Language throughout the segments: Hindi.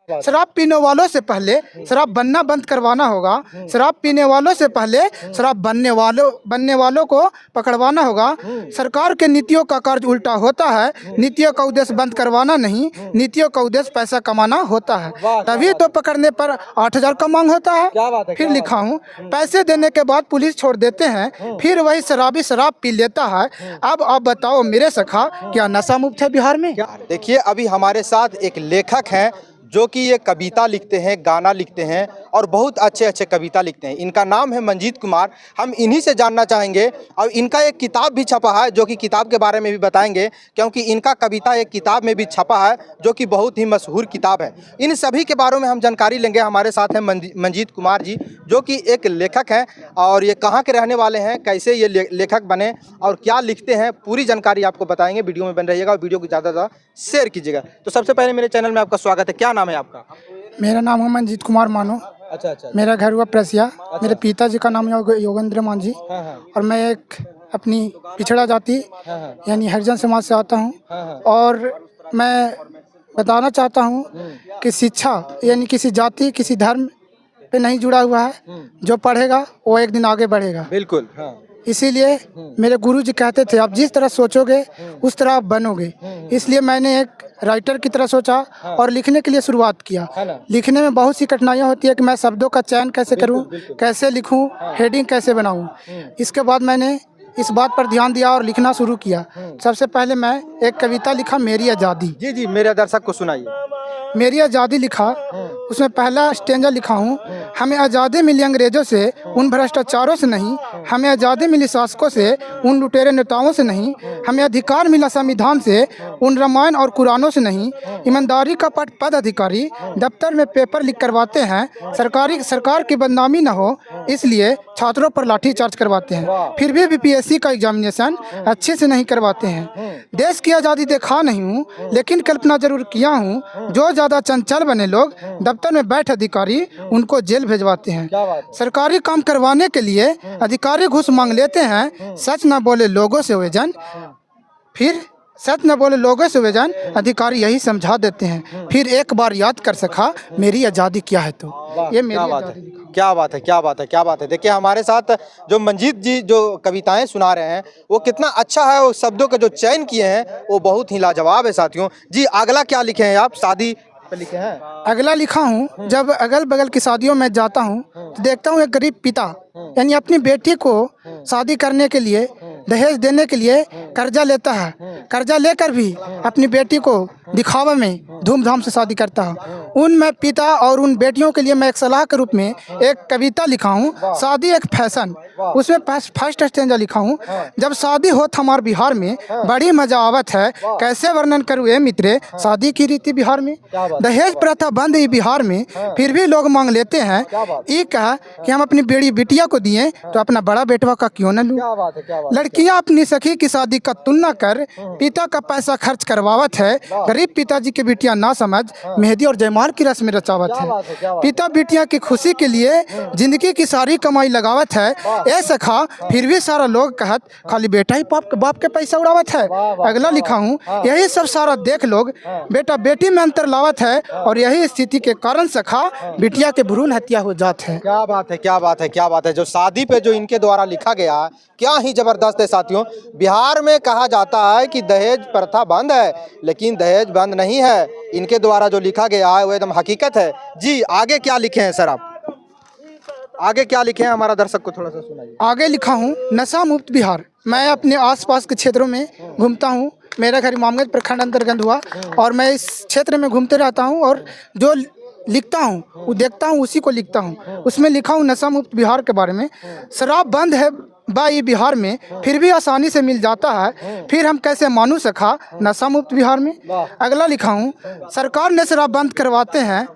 शराब पीने वालों से पहले शराब बनना बंद करवाना होगा। शराब पीने वालों से पहले शराब बनने वालों को पकड़वाना होगा। सरकार के नीतियों का कार्य उल्टा होता है। नीतियों का उद्देश्य बंद करवाना नहीं, नीतियों का उद्देश्य पैसा कमाना होता है। तभी तो पकड़ने पर 8,000 का मांग होता है। फिर लिखा हूँ, पैसे देने के बाद पुलिस छोड़ देते हैं, फिर वही शराबी शराब पी लेता है। अब आप बताओ मेरे सखा, क्या नशा मुक्त है बिहार में? देखिए, अभी हमारे साथ एक लेखक हैं जो कि ये कविता लिखते हैं, गाना लिखते हैं और बहुत अच्छे अच्छे कविता लिखते हैं। इनका नाम है मंजीत कुमार। हम इन्हीं से जानना चाहेंगे और इनका एक किताब भी छपा है, जो कि किताब के बारे में भी बताएंगे, क्योंकि इनका कविता एक किताब में भी छपा है जो कि बहुत ही मशहूर किताब है। इन सभी के बारे में हम जानकारी लेंगे। हमारे साथ हैं मंजीत कुमार जी, जो कि एक लेखक हैं और ये कहाँ के रहने वाले हैं, कैसे ये लेखक बने और क्या लिखते हैं, पूरी जानकारी आपको बताएंगे। वीडियो में बन रहिएगा और वीडियो को ज़्यादा से ज़्यादा शेयर कीजिएगा। तो सबसे पहले मेरे चैनल में आपका स्वागत है। क्या नाम है आपका? मेरा नाम है मंजीत कुमार मानो। अच्छा। मेरा घर हुआ प्रसिया। मेरे पिताजी का नाम है योगेंद्र मांझी। और मैं एक अपनी पिछड़ा जाति यानी हरिजन समाज से आता हूँ। और मैं बताना चाहता हूँ कि शिक्षा यानी किसी जाति किसी धर्म पे नहीं जुड़ा हुआ है। जो पढ़ेगा वो एक दिन आगे बढ़ेगा। बिल्कुल। इसीलिए मेरे गुरुजी कहते थे, आप जिस तरह सोचोगे उस तरह आप बनोगे। इसलिए मैंने एक राइटर की तरह सोचा और लिखने के लिए शुरुआत किया। लिखने में बहुत सी कठिनाइयाँ होती है कि मैं शब्दों का चयन कैसे करूं, कैसे लिखूं, हेडिंग कैसे बनाऊं। इसके बाद मैंने इस बात पर ध्यान दिया और लिखना शुरू किया। सबसे पहले मैं एक कविता लिखा, मेरी आज़ादी। जी, मेरे दर्शक को सुनाइए। मेरी आज़ादी लिखा, उसमें पहला स्टेंजा लिखा हूँ। हमें आज़ादी मिली अंग्रेज़ों से, उन भ्रष्टाचारों से नहीं। हमें आज़ादी मिली शासकों से, उन लुटेरे नेताओं से नहीं। हमें अधिकार मिला संविधान से, उन रामायण और कुरानों से नहीं। ईमानदारी का पद अधिकारी दफ्तर में पेपर लीक करवाते हैं। सरकार की बदनामी न हो इसलिए छात्रों पर लाठीचार्ज करवाते हैं। फिर भी बीपीएससी का एग्जामिनेशन अच्छे से नहीं करवाते हैं। देश की आज़ादी देखा नहीं हूँ, लेकिन कल्पना जरूर किया हूँ। जो ज़्यादा चंचल बने लोग, दफ्तर में बैठ अधिकारी उनको जेल भेजवाते हैं। सरकारी काम करवाने के लिए अधिकारी घूस मांग लेते हैं। सच न बोले लोगों से वे जन, फिर सच न बोले लोगों से वे जन, अधिकारी यही समझा देते हैं। फिर एक बार याद कर सका मेरी आज़ादी क्या है। तो ये मेरी आज़ादी। क्या बात है। देखिए, हमारे साथ जो मंजीत जी जो कविताएं सुना रहे हैं वो कितना अच्छा है। वो शब्दों का जो चयन किए हैं वो बहुत ही लाजवाब है। साथियों जी, अगला क्या लिखे हैं आप? शादी पे लिखे हैं? अगला लिखा हूँ, जब अगल बगल की शादियों में जाता हूँ तो देखता हूँ एक गरीब पिता यानी अपनी बेटी को शादी करने के लिए, दहेज देने के लिए कर्जा लेता है। कर्जा लेकर भी अपनी बेटी को दिखावा में धूमधाम से शादी करता है। मैं पिता और उन बेटियों के लिए मैं एक सलाह के रूप में एक कविता लिखा हूँ, शादी एक फैशन। उसमें फर्स्ट स्टेंजा लिखा हूँ, जब शादी होत हमारे बिहार में, बड़ी मजा आवत है। कैसे वर्णन करूँ ए मित्रे, शादी की रीति बिहार में। दहेज प्रथा बंद है बिहार में, फिर भी लोग मांग लेते हैं। ये कहा कि हम अपनी बेड़ी बिटिया को दिए तो अपना बड़ा बेटवा का क्यों न लूं। लड़कियां अपनी सखी की शादी का तुलना कर पिता का पैसा खर्च करवावत है। गरीब पिताजी की बिटिया ना समझ मेहंदी और जयमाल की रस्म रचावत है। पिता बिटिया की खुशी के लिए जिंदगी की सारी कमाई लगावत है। ए सखा, फिर भी सारा लोग कहत खाली बेटा ही बाप के पैसा उड़ावत है। अगला लिखा हूँ, यही सब सारा देख लोग बेटा बेटी में अंतर लावत है और यही स्थिति के कारण सखा बिटिया के भ्रूण हत्या हो जात है। क्या बात है। जो शादी पे जो इनके द्वारा लिखा गया क्या ही जबरदस्त है। साथियों, बिहार में कहा जाता है कि दहेज प्रथा बंद है, लेकिन दहेज बंद नहीं है। इनके द्वारा जो लिखा गया है वो एकदम हकीकत है। जी, आगे क्या लिखे हैं सर आप? आगे क्या लिखे हैं, हमारा दर्शक को थोड़ा सा सुनाइए। आगे लिखा हूँ, नशा मुक्त बिहार। मैं अपने आसपास के क्षेत्रों में घूमता हूँ। मेरा घर इमामगंज प्रखंड अंतर्गत हुआ और मैं इस क्षेत्र में घूमते रहता हूँ और जो लिखता हूँ वो देखता हूँ, उसी को लिखता हूँ। उसमें लिखा हूँ नशा मुक्त बिहार के बारे में। शराब बंद है बाई बिहार में, फिर भी आसानी से मिल जाता है। फिर हम कैसे मानू सखा नशा मुक्त बिहार में। अगला लिखा हूँ, सरकार ने शराब बंद करवाते हैं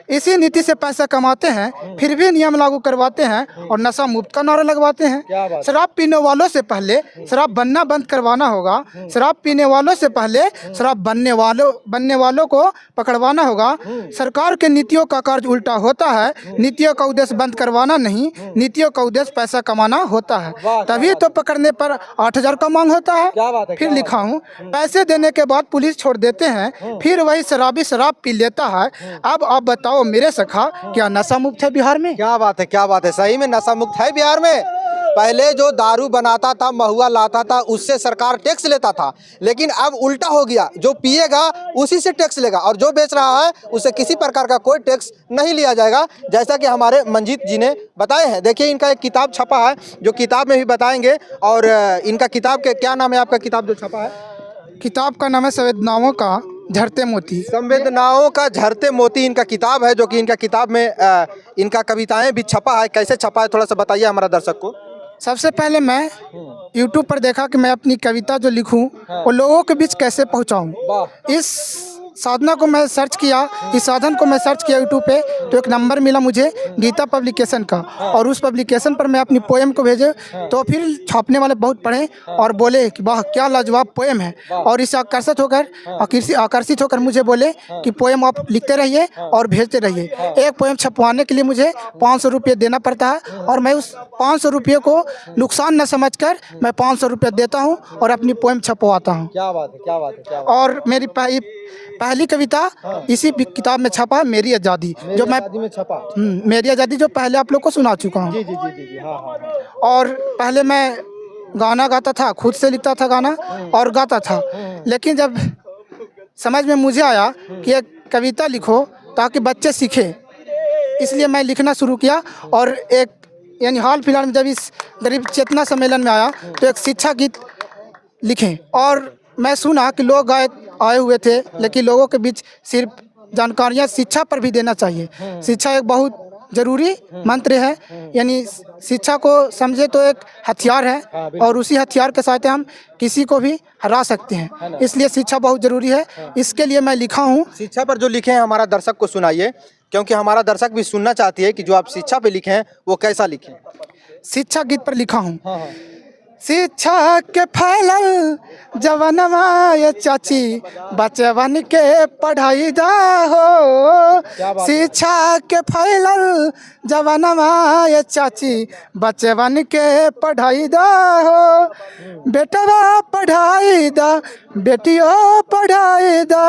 इसी नीति से पैसा कमाते हैं, फिर भी नियम लागू करवाते हैं और नशा मुक्त का नारा लगवाते हैं। शराब पीने वालों से पहले शराब बनना बंद करवाना होगा। शराब पीने वालों से पहले शराब बनने वालों को पकड़वाना होगा। सरकार के नीतियों का कार्य उल्टा होता है। नीतियों का उद्देश्य बंद करवाना नहीं, नीतियों का उद्देश्य पैसा कमाना होता है। तभी तो पकड़ने पर 8,000 का मांग होता है। फिर लिखा हूँ, पैसे देने के बाद पुलिस छोड़ देते हैं, फिर वही शराबी शराब पी लेता है। अब आप बताओ मेरे सखा, क्या नशा मुक्त है बिहार में? क्या बात है, क्या बात है, सही में नशा मुक्त है बिहार में। पहले जो दारू बनाता था, महुआ लाता था, उससे सरकार टैक्स लेता था, लेकिन अब उल्टा हो गया, जो पिएगा उसी से टैक्स लेगा और जो बेच रहा है उससे किसी प्रकार का कोई टैक्स नहीं लिया जाएगा, जैसा कि हमारे मंजीत जी ने बताए हैं। देखिए इनका एक किताब छपा है, जो किताब में भी बताएंगे। और इनका किताब के क्या नाम है आपका किताब जो छपा है? किताब का नाम है संवेदनाओं का झरते मोती। संवेदनाओं का झरते मोती इनका किताब है, जो कि इनका किताब में इनका कविताएं भी छपा है। कैसे छपा है थोड़ा सा बताइए हमारा दर्शक को। सबसे पहले मैं YouTube पर देखा कि मैं अपनी कविता जो लिखूं वो लोगों के बीच कैसे पहुंचाऊं। इस साधना को मैं सर्च किया, इस साधन को मैं सर्च किया YouTube पे, तो एक नंबर मिला मुझे गीता पब्लिकेशन का, और उस पब्लिकेशन पर मैं अपनी पोएम को भेजे। तो फिर छापने वाले बहुत पढ़े और बोले कि वाह क्या लाजवाब पोएम है, और इससे आकर्षित होकर मुझे बोले कि पोएम आप लिखते रहिए और भेजते रहिए। एक पोएम छपवाने के लिए मुझे 500 रुपये देना पड़ता है, और मैं उस 500 रुपये को नुकसान न समझकर मैं 500 रुपये देता हूँ और अपनी पोएम छपवाता हूँ। क्या बात है, क्या बात है, क्या बात और मेरी पहली कविता इसी किताब में छपा, मेरी आज़ादी, जो मैं में छपा। मेरी आज़ादी जो पहले आप लोग को सुना चुका हूँ। जी जी जी जी जी, हाँ हाँ हाँ। और पहले मैं गाना गाता था, खुद से लिखता था गाना और गाता था, लेकिन जब समझ में मुझे आया कि एक कविता लिखो ताकि बच्चे सीखें, इसलिए मैं लिखना शुरू किया। और एक यानी हाल फिलहाल में जब इस गरीब चेतना सम्मेलन में आया तो एक शिक्षा गीत लिखें, और मैं सुना कि लोग आए हुए थे, लेकिन लोगों के बीच सिर्फ जानकारियाँ शिक्षा पर भी देना चाहिए। शिक्षा एक बहुत ज़रूरी मंत्र है, यानी शिक्षा को समझे तो एक हथियार है, और उसी हथियार के साथ हम किसी को भी हरा सकते हैं। इसलिए शिक्षा बहुत ज़रूरी है, इसके लिए मैं लिखा हूँ। शिक्षा पर जो लिखे हैं हमारा दर्शक को सुनाइए, क्योंकि हमारा दर्शक भी सुनना चाहती है कि जो आप शिक्षा पे लिखे हैं वो कैसा लिखे। शिक्षा गीत पर लिखा हूँ। शिक्षा के फैलल जवनवा ये चाची, बचवन के पढ़ाई दा हो। शिक्षा के फैलल जवनवा ये चाची, बचवन के पढ़ाई दा हो। बेटवा पढ़ाई दा, बेटियों पढ़ाई दा,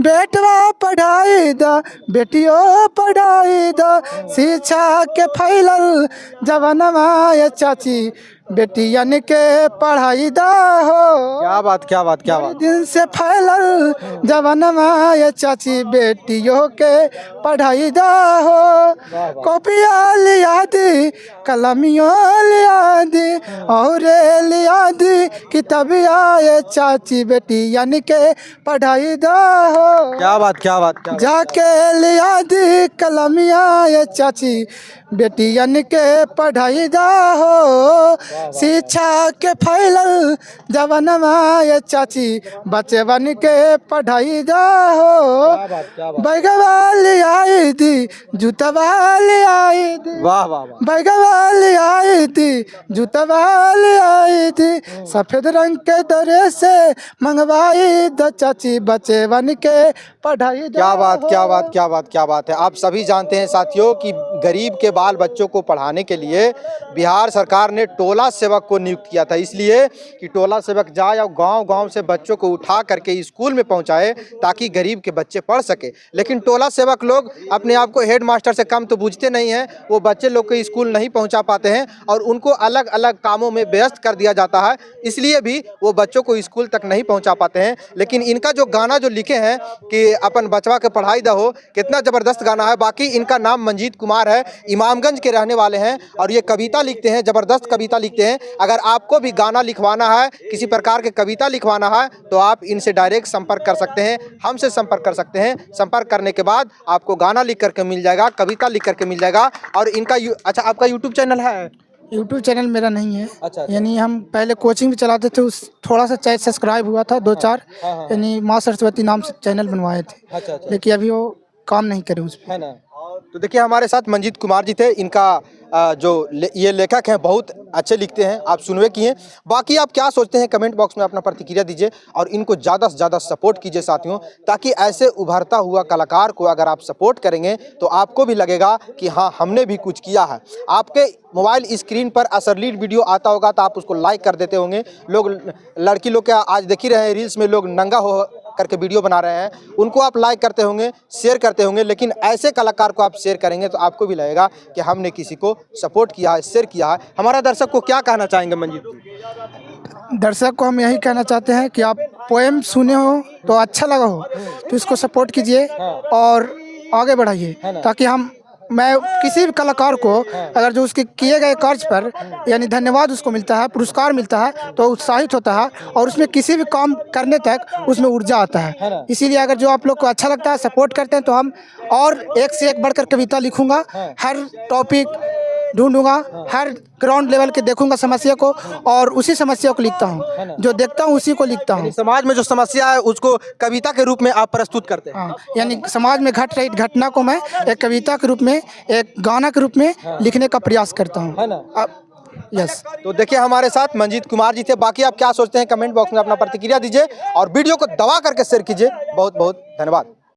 बेटवा पढ़ाई दा, बेटियों पढ़ाई दा। शिक्षा के फैलल जवनवा ये चाची, बेटियन के पढ़ाई दा हो। क्या बात, क्या बात, क्या बात। दिन से फैलल जवनवा ये चाची, बेटियों के पढ़ाई दा हो। कॉपिया लिया दी, कलमियों लिया दी, और लिया दी किताबिया ये चाची, बेटियन के पढ़ाई दा हो। क्या बात, क्या बात, क्या बात। जाके लिया दी कलमिया ये चाची, बेटियन के पढ़ाई दा हो। शिक्षा के फैलल जवनवा ये चाची, बचवन के पढ़ाई दा हो। बैगवा ले आई दी, जूतवा ले आई दी, वाह वाह वाह। बैगवा ले आई दी, जूतवा ले आई दी, सफेद रंग के दरे से मंगवाई द चाची, बचवन के पढ़ाई दा। क्या बात, क्या बात, क्या बात, क्या बात है। आप सभी जानते हैं साथियों कि गरीब के बाल बच्चों को पढ़ाने के लिए बिहार सरकार ने टोला सेवक को नियुक्त किया था, इसलिए कि टोला सेवक जाए और गांव-गांव से बच्चों को उठा करके स्कूल में पहुंचाए ताकि गरीब के बच्चे पढ़ सके। लेकिन टोला सेवक लोग अपने आप को हेड मास्टर से कम तो बूझते नहीं हैं, वो बच्चे लोग को स्कूल नहीं पहुंचा पाते हैं और उनको अलग अलग कामों में व्यस्त कर दिया जाता है, इसलिए भी वो बच्चों को स्कूल तक नहीं पहुँचा पाते हैं। लेकिन इनका जो गाना जो लिखे हैं कि अपन बचवा के पढ़ाई दा हो, कितना ज़बरदस्त गाना है। बाकी इनका नाम मंजीत कुमार है, इमामगंज के रहने वाले हैं और ये कविता लिखते हैं, ज़बरदस्त कविता लिखते हैं। अगर आपको भी गाना लिखवाना है, किसी प्रकार के कविता लिखवाना है, तो आप इनसे डायरेक्ट संपर्क कर सकते हैं, हमसे संपर्क कर सकते हैं। संपर्क करने के बाद आपको गाना लिख करके मिल जाएगा, कविता लिख करके मिल जाएगा। और इनका अच्छा आपका यूट्यूब चैनल है? यूट्यूब चैनल मेरा नहीं है। अच्छा। यानी हम पहले कोचिंग भी चलाते थे, उस थोड़ा सा चैनल सब्सक्राइब हुआ था 2-4, यानी माँ सरस्वती नाम से चैनल बनवाए थे। अच्छा। लेकिन अभी वो काम नहीं करे उस पर, है ना। तो देखिए हमारे साथ मंजीत कुमार जी थे। इनका ये लेखक हैं, बहुत अच्छे लिखते हैं, आप सुनवे किए। बाकी आप क्या सोचते हैं कमेंट बॉक्स में अपना प्रतिक्रिया दीजिए और इनको ज़्यादा से ज़्यादा सपोर्ट कीजिए साथियों, ताकि ऐसे उभरता हुआ कलाकार को अगर आप सपोर्ट करेंगे तो आपको भी लगेगा कि हाँ हमने भी कुछ किया है। आपके मोबाइल स्क्रीन पर अश्लील वीडियो आता होगा तो आप उसको लाइक कर देते होंगे। लोग लड़की लोग क्या आज देख ही रहे हैं, रील्स में लोग नंगा हो करके वीडियो बना रहे हैं, उनको आप लाइक करते होंगे, शेयर करते होंगे। लेकिन ऐसे कलाकार को आप शेयर करेंगे तो आपको भी लगेगा कि हमने किसी को सपोर्ट किया है, शेयर किया है। हमारा दर्शक को क्या कहना चाहेंगे मंजीत जी? दर्शक को हम यही कहना चाहते हैं कि आप पोएम सुने हो तो अच्छा लगा हो तो इसको सपोर्ट कीजिए और आगे बढ़ाइए, ताकि मैं किसी भी कलाकार को अगर जो उसके किए गए कार्य पर यानी धन्यवाद उसको मिलता है, पुरस्कार मिलता है तो उत्साहित होता है और उसमें किसी भी काम करने तक उसमें ऊर्जा आता है। इसीलिए अगर जो आप लोग को अच्छा लगता है, सपोर्ट करते हैं, तो हम और एक से एक बढ़कर कविता लिखूंगा, हर टॉपिक ढूंढूंगा, हर ग्राउंड लेवल के देखूंगा समस्या को और उसी समस्या को लिखता हूँ, जो देखता हूँ उसी को लिखता हूँ। समाज में जो समस्या है उसको कविता के रूप में आप प्रस्तुत करते हैं। हाँ, यानी समाज में घट रही घटना को मैं एक कविता के रूप में, एक गाना के रूप में लिखने का प्रयास करता हूँ, है ना? यस। तो देखिए हमारे साथ मंजीत कुमार जी थे। बाकी आप क्या सोचते हैं कमेंट बॉक्स में अपना प्रतिक्रिया दीजिए और वीडियो को दबा करके शेयर कीजिए। बहुत बहुत धन्यवाद।